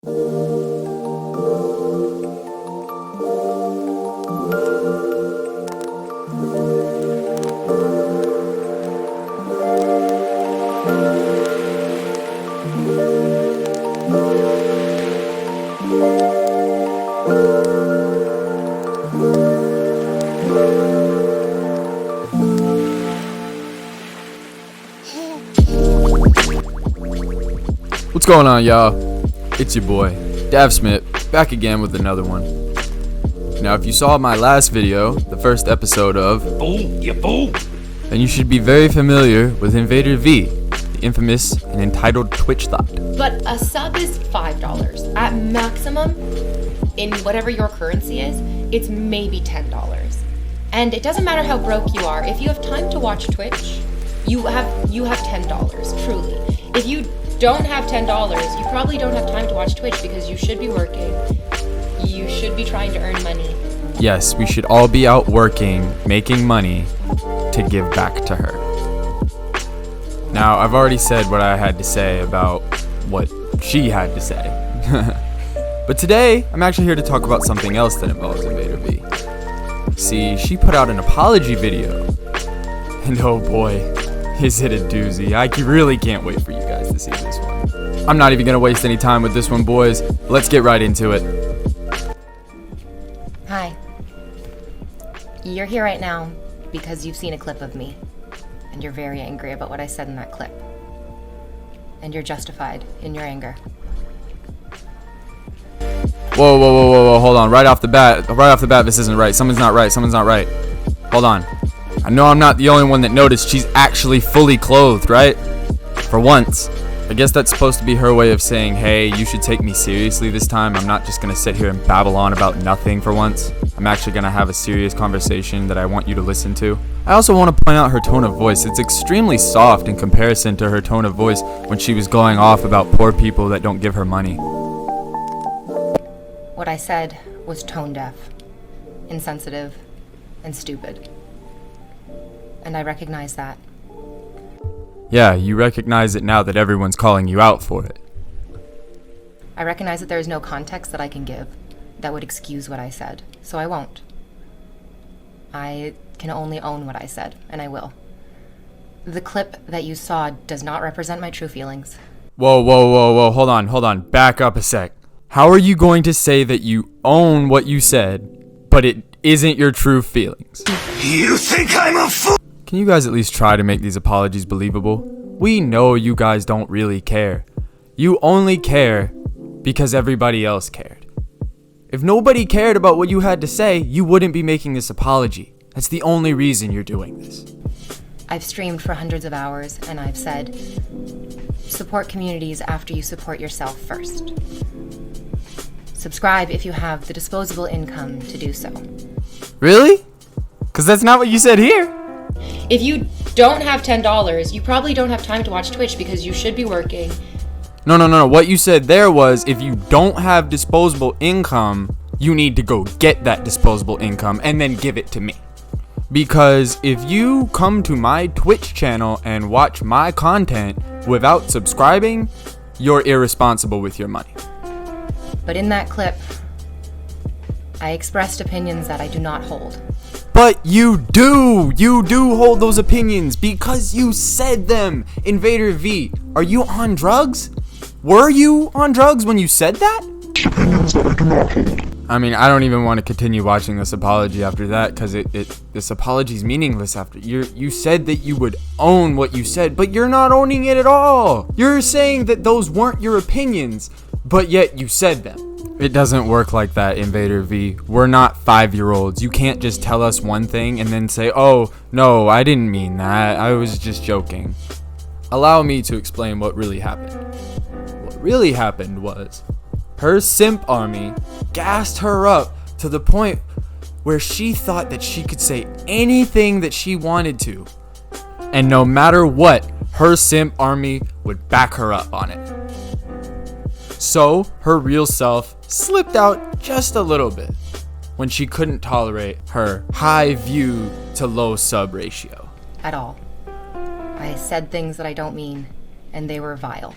What's going on, y'all? It's your boy, Davsmitt, back again with another one. Now, if you saw my last video, the first episode of then you should be very familiar with InvaderV, the infamous and entitled Twitch thought. But a sub is $5. At maximum, in whatever your currency is, it's maybe $10. And it doesn't matter how broke you are, if you have time to watch Twitch, you have $10, truly. If you don't have $10, you probably don't have time to watch Twitch because you should be working. You should be trying to earn money. Yes, we should all be out working, making money to give back to her. Now, I've already said what I had to say about what she had to say. But today, I'm actually here to talk about something else that involves InvaderV. See, she put out an apology video. And oh boy, is it a doozy. I really can't wait for you guys to see this one. I'm not even going to waste any time with this one, boys. Let's get right into it. Hi. You're here right now because you've seen a clip of me. And you're very angry about what I said in that clip. And you're justified in your anger. Whoa, hold on. Right off the bat, this isn't right. Something's not right. Hold on. I know I'm not the only one that noticed she's actually fully clothed, right? For once. I guess that's supposed to be her way of saying, hey, you should take me seriously this time. I'm not just going to sit here and babble on about nothing for once. I'm actually going to have a serious conversation that I want you to listen to. I also want to point out her tone of voice. It's extremely soft in comparison to her tone of voice when she was going off about poor people that don't give her money. What I said was tone deaf, insensitive, and stupid. And I recognize that. Yeah, you recognize it now that everyone's calling you out for it. I recognize that there is no context that I can give that would excuse what I said, so I won't. I can only own what I said, and I will. The clip that you saw does not represent my true feelings. Whoa, hold on, back up a sec. How are you going to say that you own what you said, but it isn't your true feelings? You think I'm a fool? Can you guys at least try to make these apologies believable? We know you guys don't really care. You only care because everybody else cared. If nobody cared about what you had to say, you wouldn't be making this apology. That's the only reason you're doing this. I've streamed for hundreds of hours, and I've said, support communities after you support yourself first. Subscribe if you have the disposable income to do so. Really? Because that's not what you said here. If you don't have $10, you probably don't have time to watch Twitch because you should be working. No. What you said there was if you don't have disposable income, you need to go get that disposable income and then give it to me. Because if you come to my Twitch channel and watch my content without subscribing, you're irresponsible with your money. But in that clip, I expressed opinions that I do not hold. But you do hold those opinions because you said them. InvaderV, are you on drugs? Were you on drugs when you said that? Opinions that I do not hold. I mean, I don't even want to continue watching this apology after that because this apology's meaningless after you said that you would own what you said, but you're not owning it at all. You're saying that those weren't your opinions, but yet you said them. It doesn't work like that, InvaderV. We're not 5-year-olds. You can't just tell us one thing and then say, oh, no, I didn't mean that. I was just joking. Allow me to explain what really happened. What really happened was her simp army gassed her up to the point where she thought that she could say anything that she wanted to. And no matter what, her simp army would back her up on it. So her real self slipped out just a little bit when she couldn't tolerate her high view to low sub ratio. At all. I said things that I don't mean, and they were vile.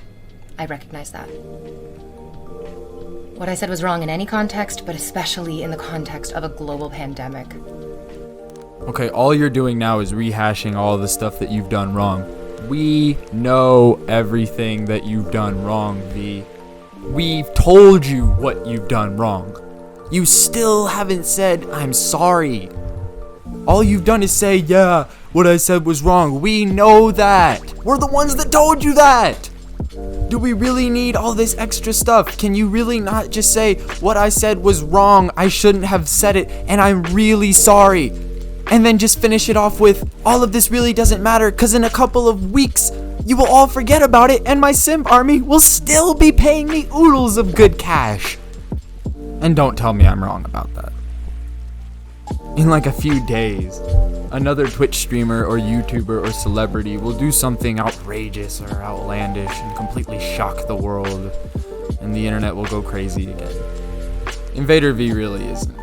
I recognize that. What I said was wrong in any context, but especially in the context of a global pandemic. Okay, all you're doing now is rehashing all the stuff that you've done wrong. We know everything that you've done wrong, V. We've told you what you've done wrong. You still haven't said, I'm sorry. All you've done is say, yeah, what I said was wrong. We know that. We're the ones that told you that. Do we really need all this extra stuff? Can you really not just say, what I said was wrong, I shouldn't have said it, and I'm really sorry? And then just finish it off with, all of this really doesn't matter, because in a couple of weeks, you will all forget about it, and my simp army will still be paying me oodles of good cash. And don't tell me I'm wrong about that. In like a few days, another Twitch streamer or YouTuber or celebrity will do something outrageous or outlandish and completely shock the world, and the internet will go crazy again. InvaderV really isn't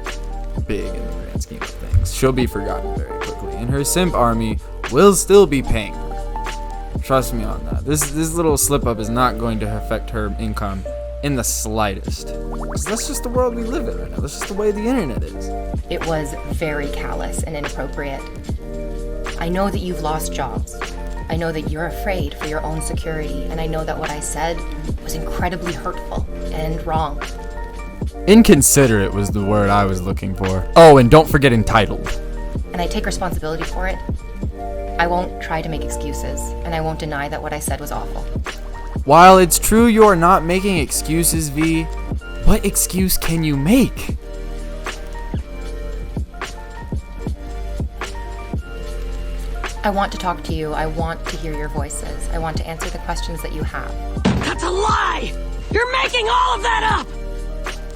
big in the grand scheme of things. She'll be forgotten very quickly, and her simp army will still be paying her. Trust me on that. This little slip up is not going to affect her income in the slightest. Because that's just the world we live in right now. That's just the way the internet is. It was very callous and inappropriate. I know that you've lost jobs. I know that you're afraid for your own security, and I know that what I said was incredibly hurtful and wrong. Inconsiderate was the word I was looking for. Oh, and don't forget entitled. And I take responsibility for it. I won't try to make excuses, and I won't deny that what I said was awful. While it's true you're not making excuses, V, what excuse can you make? I want to talk to you. I want to hear your voices. I want to answer the questions that you have. That's a lie! You're making all of that up!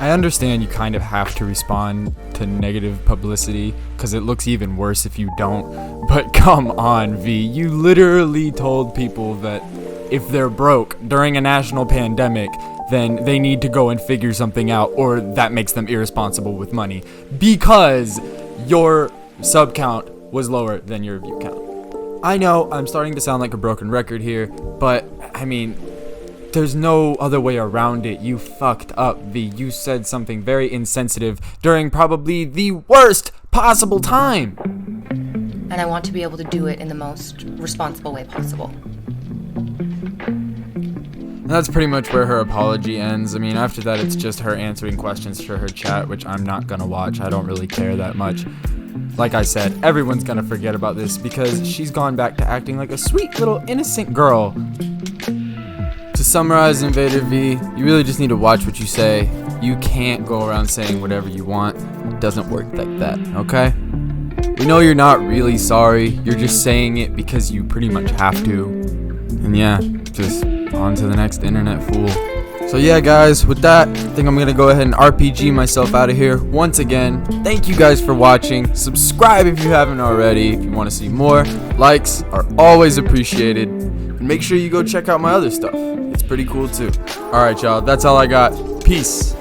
I understand you kind of have to respond to negative publicity because it looks even worse if you don't, but come on, V, you literally told people that if they're broke during a national pandemic, then they need to go and figure something out, or that makes them irresponsible with money because your sub count was lower than your view count. I know I'm starting to sound like a broken record here, but I mean, there's no other way around it. You fucked up, V. You said something very insensitive during probably the worst possible time. And I want to be able to do it in the most responsible way possible. And that's pretty much where her apology ends. I mean, after that, it's just her answering questions for her chat, which I'm not gonna watch. I don't really care that much. Like I said, everyone's gonna forget about this because she's gone back to acting like a sweet little innocent girl. To summarize, InvaderV, you really just need to watch what you say. You can't go around saying whatever you want. It doesn't work like that, okay? We know you're not really sorry. You're just saying it because you pretty much have to. And yeah, just on to the next internet fool. So yeah, guys, with that, I think I'm going to go ahead and RPG myself out of here. Once again, thank you guys for watching. Subscribe if you haven't already. If you want to see more, likes are always appreciated. And make sure you go check out my other stuff. It's pretty cool too. Alright, y'all, that's all I got. Peace.